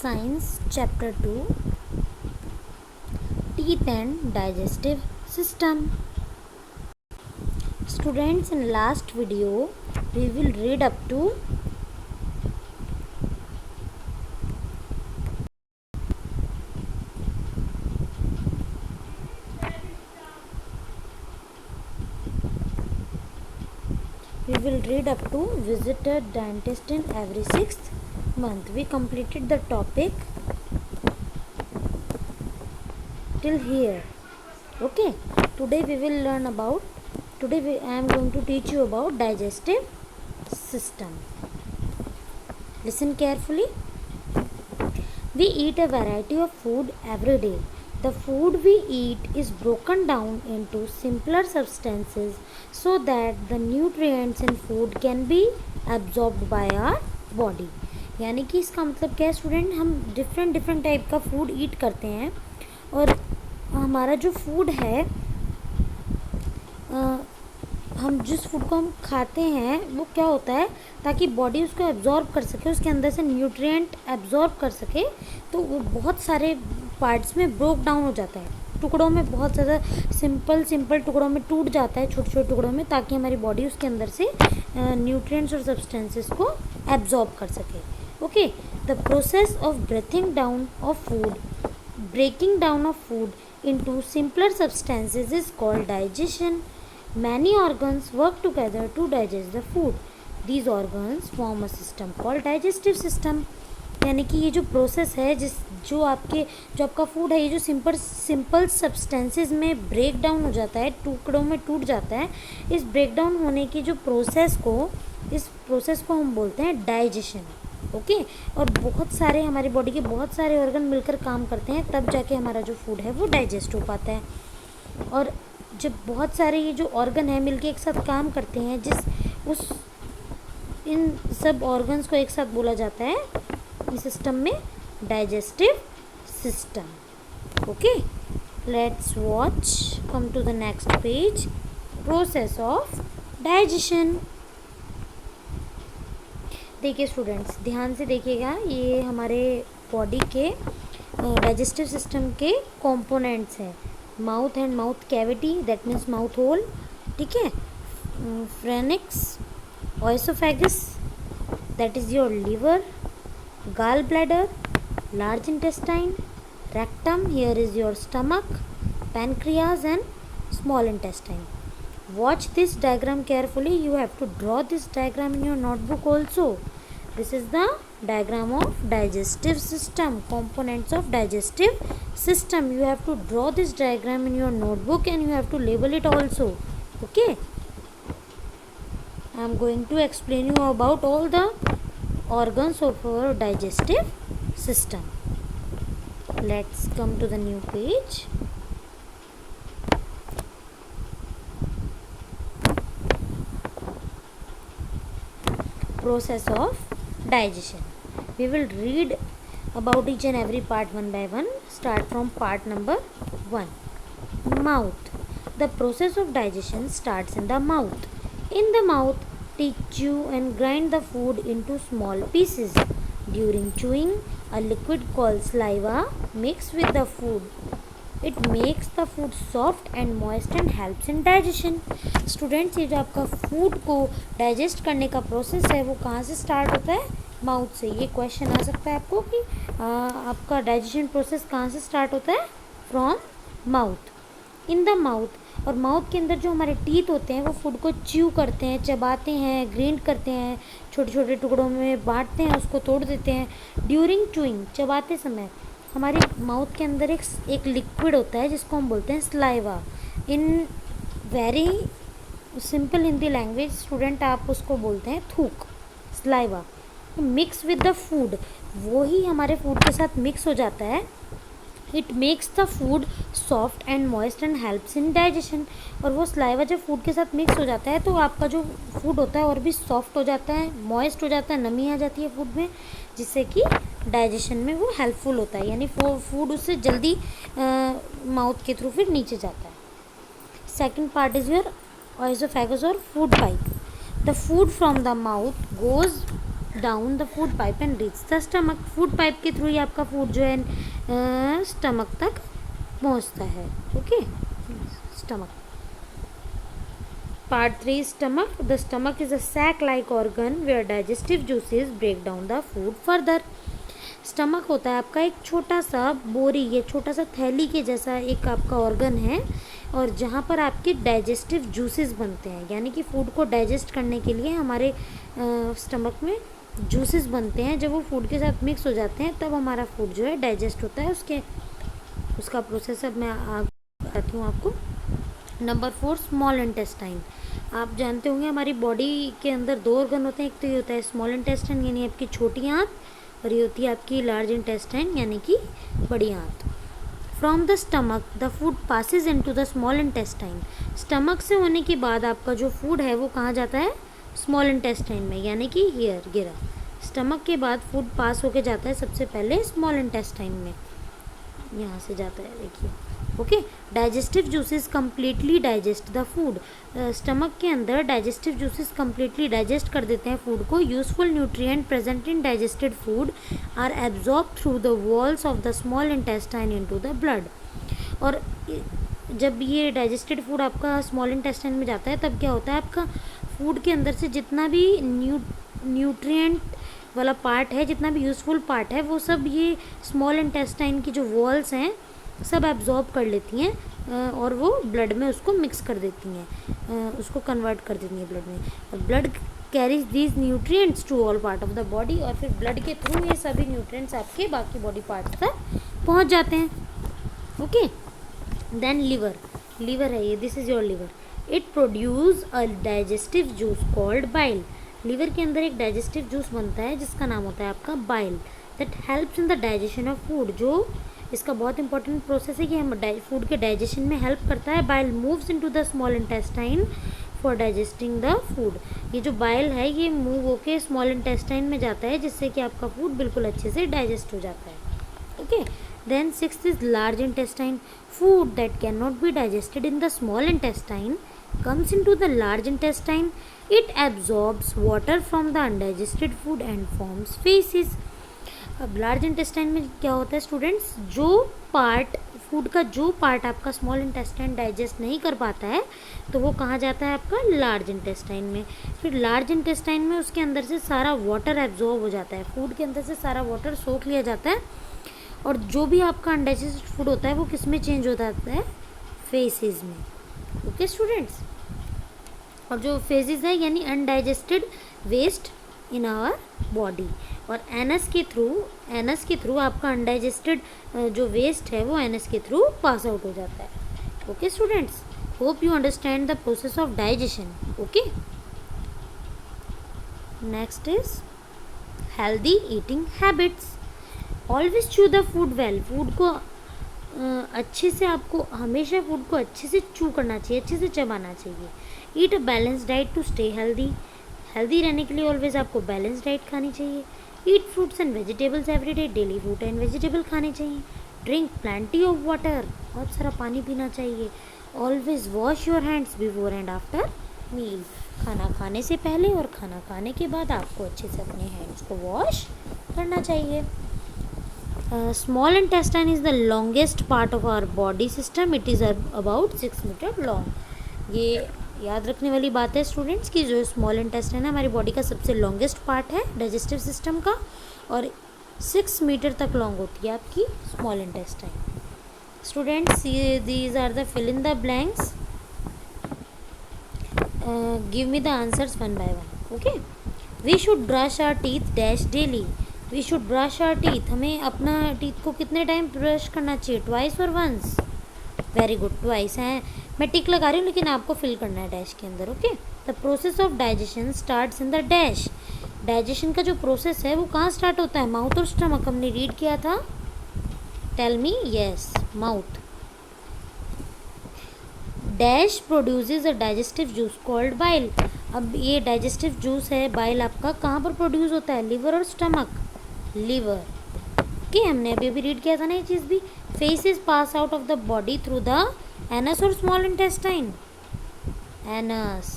Science Chapter 2, Teeth and Digestive System. Students, in last video we will read up to visit a dentist in every 6th month. We completed the topic till here. Okay, today I am going to teach you about digestive system. Listen carefully. We eat a variety of food every day. The food we eat is broken down into simpler substances so that the nutrients in food can be absorbed by our body. यानी कि इसका मतलब क्या है student, हम different type का food ईट करते हैं और हमारा जो फूड है, हम जिस फूड को हम खाते हैं वो क्या होता है, ताकि बॉडी उसको एब्जॉर्ब कर सके, उसके अंदर से न्यूट्रिएंट एब्जॉर्ब कर सके, तो वो बहुत सारे पार्ट्स में ब्रोक डाउन हो जाता है, टुकड़ों में, बहुत ज़्यादा सिंपल टुकड़ों में टूट जाता है, छोटे छोटे टुकड़ों में, ताकि हमारी बॉडी उसके अंदर से न्यूट्रिएंट्स और सब्सटेंसेस को एब्जॉर्ब कर सके. Okay, the process of breaking down of food into simpler substances is called digestion. Many organs work together to digest the food. These organs form a system called digestive system. यानी कि ये जो process है, जो आपका food है, ये जो सिंपल सब्सटेंसेस में ब्रेक डाउन हो जाता है, टुकड़ों में टूट जाता है, इस ब्रेक डाउन होने की जो प्रोसेस को हम बोलते हैं डाइजेशन. ओके, और बहुत सारे हमारी बॉडी के बहुत सारे ऑर्गन मिलकर काम करते हैं, तब जाके हमारा जो फूड है वो डाइजेस्ट हो पाता है. और जब बहुत सारे ये जो ऑर्गन है मिलके एक साथ काम करते हैं, इन सब ऑर्गन्स को एक साथ बोला जाता है इस सिस्टम में digestive system. Okay, let's watch, come to the next page. Process of digestion. देखिए स्टूडेंट्स, ध्यान से देखिएगा, ये हमारे बॉडी के डाइजेस्टिव सिस्टम के कंपोनेंट्स हैं. Mouth and mouth cavity, that means mouth hole, ठीक है. Pharynx, oesophagus, that is your liver. Gall bladder, large intestine. Rectum, here is your stomach. Pancreas and small intestine. Watch this diagram carefully. You have to draw this diagram in your notebook also. This is the diagram of digestive system, components of digestive system. You have to draw this diagram in your notebook and you have to label it also. Okay, I am going to explain you about all the organs of our digestive system. Let's come to the new page. Process of digestion. We will read about each and every part one by one. Start from part number 1. Mouth. The process of digestion starts in the mouth. In the mouth, teeth chew and grind the food into small pieces. During chewing, a liquid called saliva mixes with the food. It makes the food soft and moist and helps in digestion. Students, ये जो आपका food को digest करने का process है वो कहाँ से स्टार्ट होता है? माउथ से. ये क्वेश्चन आ सकता है आपको कि आपका डाइजेशन प्रोसेस कहाँ से स्टार्ट होता है? From mouth. इन ड माउथ. और माउथ के अंदर जो हमारे टीथ होते हैं वो फूड को च्यू करते हैं, चबाते हैं, ग्राइंड करते हैं, छोटे छोटे टुकड़ों में बांटते हैं, उसको तोड़ देते हैं. ड्यूरिंग चूइंग, चबाते समय हमारे माउथ के अंदर एक लिक्विड होता है जिसको हम बोलते हैं saliva. In very simple Hindi language student, आप उसको बोलते हैं थूक, saliva. Mix with the food, वो ही हमारे फूड के साथ मिक्स हो जाता है. It makes the food soft and moist and helps in digestion. और वो स्लाइवा जब फूड के साथ मिक्स हो जाता है तो आपका जो फूड होता है और भी सॉफ्ट हो जाता है, मॉइस्ट हो जाता है, नमी आ जाती है फूड में, जिससे कि डाइजेशन में वो हेल्पफुल होता है. यानी फूड उससे जल्दी माउथ के थ्रू फिर नीचे जाता है. Second part is your oesophagus और food pipe. The food from the mouth goes down the food pipe and reach the stomach. Food pipe के थ्रू ही आपका फूड जो है स्टमक तक पहुंचता है। Okay, stomach. Part 3, stomach. The stomach is a sac-like organ where digestive juices break down the food further. Stomach होता है आपका एक छोटा सा बोरी, ये छोटा सा थैली के जैसा एक आपका ऑर्गन है, और जहाँ पर आपके डाइजेस्टिव जूसेस बनते हैं, यानी कि फूड को डाइजेस्ट करने के लिए हमारे स्टमक में जूसेस बनते हैं। जब वो फूड के साथ मिक्स हो जाते हैं तब हमारा फूड जो है डाइजेस्ट होता है। उसका प्रोसेस अब मैं बताती हूँ आपको। Number 4, small intestine. आप जानते होंगे हमारी बॉडी के अंदर 2 ऑर्गन होते हैं। एक तो ये होता है स्मॉल इंटेस्टाइन यानी आपकी छोटी आंत, और ये होती है आपकी लार्ज इंटेस्टाइन यानी कि बड़ी आंत। From the stomach the food passes into the small intestine. Stomach से होने के बाद आपका जो फूड है वो कहाँ जाता है? स्मॉल इंटेस्टाइन में, यानी कि हियर गिरा। स्टमक के बाद फूड पास होके जाता है सबसे पहले स्मॉल इंटेस्टाइन में, यहाँ से जाता है, देखिए। Okay, digestive juices completely digest the food. Stomach के अंदर डाइजेस्टिव जूसेस कम्प्लीटली डाइजेस्ट कर देते हैं फूड को। Useful nutrient present in digested food are absorb through the walls of the small intestine into the blood. और जब ये digested food आपका स्मॉल इंटेस्टाइन में जाता है तब क्या होता है, आपका फूड के अंदर से जितना भी न्यूट्रिएंट वाला पार्ट है, जितना भी यूज़फुल पार्ट है, वो सब ये स्मॉल इंटेस्टाइन की जो वॉल्स हैं सब एब्जॉर्ब कर लेती हैं और वो ब्लड में उसको मिक्स कर देती हैं, उसको कन्वर्ट कर देती हैं ब्लड में। और blood carries these nutrients to all part of the body, और फिर ब्लड के थ्रू ये सभी न्यूट्रिएंट्स आपके बाकी बॉडी पार्ट्स तक पहुंच जाते हैं। Okay, then liver. लिवर है ये, this is your liver. It produce a digestive juice called bile. Liver के अंदर एक डाइजेस्टिव जूस बनता है जिसका नाम होता है आपका bile, that helps in the digestion of food. जो इसका बहुत इंपॉर्टेंट प्रोसेस है कि हम फूड के डाइजेशन में हेल्प करता है। Bile moves into the small intestine for digesting the food. ये जो बाइल है ये मूव होके स्मॉल इंटेस्टाइन में जाता है, जिससे कि आपका फूड बिल्कुल अच्छे से डाइजेस्ट हो जाता है। Okay, then 6th is large intestine. Food that can not be digested in the small intestine comes into the large intestine. It absorbs water from the undigested food and forms feces. अब large intestine में क्या होता है students, जो part food का जो part आपका small intestine digest नहीं कर पाता है तो वो कहाँ जाता है आपका लार्ज इंटेस्टाइन में। फिर लार्ज इंटेस्टाइन में उसके अंदर से सारा वाटर एब्जॉर्ब हो जाता है, फूड के अंदर से सारा वाटर सोख लिया जाता है, और जो भी आपका अनडाइजेस्टेड फूड होता है वो किस में चेंज हो जाता है? फेसेस में। ओके स्टूडेंट्स, और जो फेजेस है यानी undigested waste in our body, और एनस के थ्रू आपका अनडाइजेस्टेड जो वेस्ट है वो एनस के थ्रू पास आउट हो जाता है। Okay students, hope you understand the process of digestion. Okay, next is healthy eating habits. Always चू द फूड वेल। फूड को अच्छे से, आपको हमेशा फूड को अच्छे से चू करना चाहिए, अच्छे से चबाना चाहिए। Eat a balance diet to stay healthy. Healthy रहने के लिए ऑलवेज आपको बैलेंस डाइट खानी चाहिए। Eat fruits and vegetables every day. Daily fruit and vegetable खाने चाहिए। Drink plenty of water. बहुत सारा पानी पीना चाहिए। Always wash your hands before and after meal. खाना खाने से पहले और खाना खाने के बाद आपको अच्छे से अपने हैंड्स को वॉश करना चाहिए। Small intestine is the longest part of our body system. It is about 6 metre long. ये याद रखने वाली बात है स्टूडेंट्स कि जो स्मॉल इंटेस्टाइन है हमारी बॉडी का सबसे लॉन्गेस्ट पार्ट है डाइजेस्टिव सिस्टम का, और 6 मीटर तक लॉन्ग होती है आपकी small intestine. Students, these are the fill in the blanks. Give me the answers one by one. Okay, we should brush our teeth dash daily. We should brush our teeth. हमें अपना teeth को कितने time brush करना चाहिए? Twice और once? Very good, twice है। मैं टिक लगा रही हूँ लेकिन आपको फिल करना है डैश के अंदर। Okay, the process of digestion starts in the dash. Digestion का जो प्रोसेस है वो कहाँ स्टार्ट होता है? माउथ और स्टमक। हमने रीड किया था। Tell me. Yes, mouth. Dash produces a digestive juice called bile. अब ये डाइजेस्टिव जूस है बाइल आपका कहाँ पर प्रोड्यूस होता है? लिवर और स्टमक। लिवर। ओके, हमने अभी अभी रीड किया था ना ये चीज़ भी। Faeces pass out of the body through the anus और small intestine. Anus.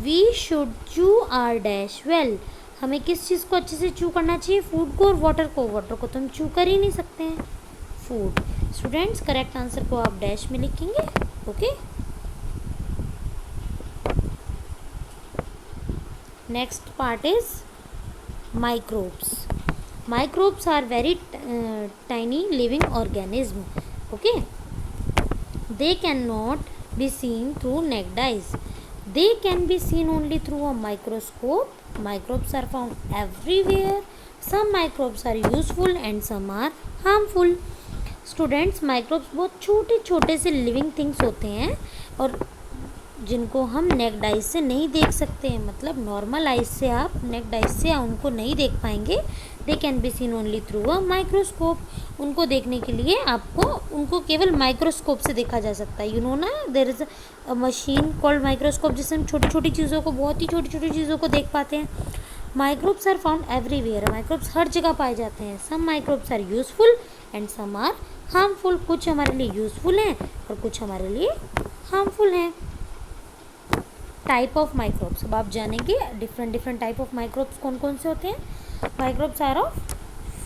We should chew our dash well. हमें किस चीज़ को अच्छे से चू करना चाहिए, फूड को और वाटर को। वाटर को तो हम चू कर ही नहीं सकते हैं, फूड। स्टूडेंट्स करेक्ट आंसर को आप डैश में लिखेंगे। Okay, next part is microbes. Microbes are very tiny living organism. Okay, they cannot be seen through naked eyes. They can be seen only through a microscope. Microbes are found everywhere. Some microbes are useful and some are harmful. Students, microbes बहुत छोटे छोटे से living things होते हैं और जिनको हम necked eyes से नहीं देख सकते हैं, मतलब नॉर्मल आइज से आप नेक्ड आइज से उनको नहीं देख पाएंगे। They can be seen only through a microscope. उनको देखने के लिए आपको उनको केवल माइक्रोस्कोप से देखा जा सकता है। यू नो ना, there is a machine called microscope जिससे हम छोटी छोटी चीज़ों को, बहुत ही छोटी छोटी चीज़ों को देख पाते हैं। Microbes are found everywhere. Microbes हर जगह पाए जाते हैं। Some microbes are useful and some are harmful. कुछ हमारे लिए यूजफुल हैं और कुछ हमारे लिए हार्मफुल हैं। टाइप ऑफ माइक्रोब्स, अब आप जानेंगे different different type of microbes कौन कौन से होते हैं। Microbes are of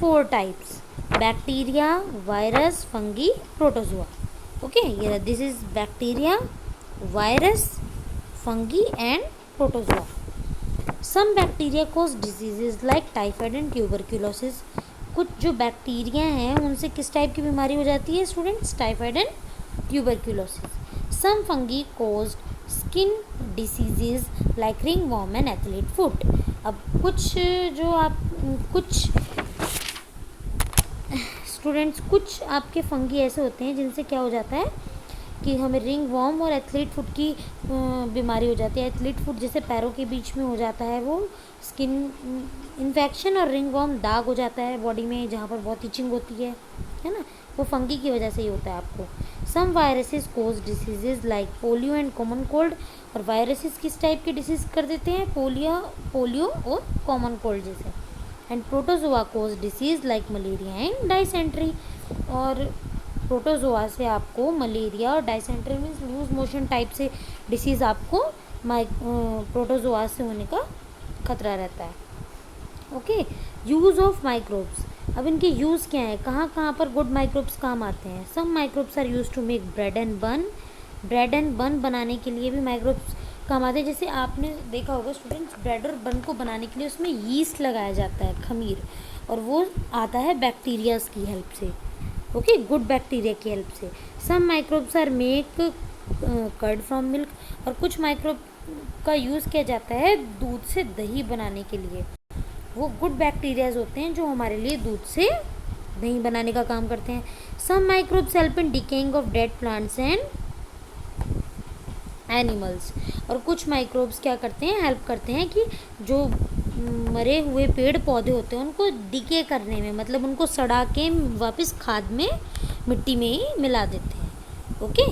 4 types: bacteria, virus, fungi, protozoa. Okay, ये this is bacteria, virus, fungi and protozoa. Some bacteria cause diseases like typhoid and tuberculosis. कुछ जो बैक्टीरिया हैं उनसे किस टाइप की बीमारी हो जाती है students? Typhoid and tuberculosis. Some fungi cause skin diseases like ringworm and athlete foot. अब कुछ जो आप कुछ स्टूडेंट्स, कुछ आपके फंगी ऐसे होते हैं जिनसे क्या हो जाता है कि हमें रिंगवॉर्म और एथलीट फुट की बीमारी हो जाती है। एथलीट फुट जैसे पैरों के बीच में हो जाता है, वो स्किन इन्फेक्शन, और रिंगवॉर्म दाग हो जाता है बॉडी में जहाँ पर बहुत इचिंग होती है ना, वो फंगी की वजह से ही होता है आपको। Some viruses cause diseases like polio and common cold. और वायरसेस किस टाइप के डिसीज़ कर देते हैं? पोलियो और कॉमन कोल्ड जैसे। And protozoa cause disease like malaria and dysentery. और प्रोटोजोआ से आपको मलेरिया और dysentery means loose motion type से डिसीज़ आपको प्रोटोजोआ से होने का खतरा रहता है। Okay, use of microbes. अब इनके यूज़ क्या है, कहाँ कहाँ पर गुड माइक्रोब्स काम आते हैं? Some microbes are use to make bread and bun. Bread and bun बनाने के लिए भी माइक्रोब्स काम आते हैं। जैसे आपने देखा होगा स्टूडेंट्स, ब्रेड और बन को बनाने के लिए उसमें यीस्ट लगाया जाता है, खमीर, और वो आता है बैक्टीरियाज की हेल्प से। ओके, गुड बैक्टीरिया की हेल्प से। Some microbes are make curd from milk. और कुछ माइक्रोब का यूज़ किया जाता है दूध से दही बनाने के लिए। वो गुड बैक्टीरियाज होते हैं जो हमारे लिए दूध से दही बनाने का काम करते हैं। Some microbes help in decaying of dead plants and animals. और कुछ माइक्रोब्स क्या करते हैं, हेल्प करते हैं कि जो मरे हुए पेड़ पौधे होते हैं उनको डिके करने में, मतलब उनको सड़ा के वापस खाद में, मिट्टी में ही मिला देते हैं। Okay,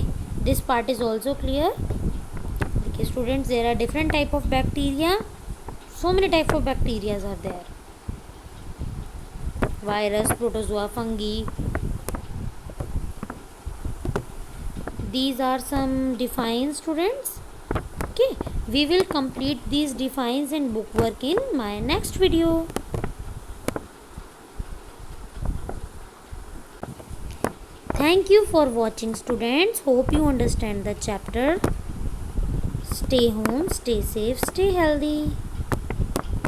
this part is also clear. देखिए students, there are different type of bacteria. So many type of bacteria are there: virus, protozoa, fungi. These are some defines, students. Okay, we will complete these defines and book work in my next video. Thank you for watching, students. Hope you understand the chapter. Stay home, stay safe, stay healthy.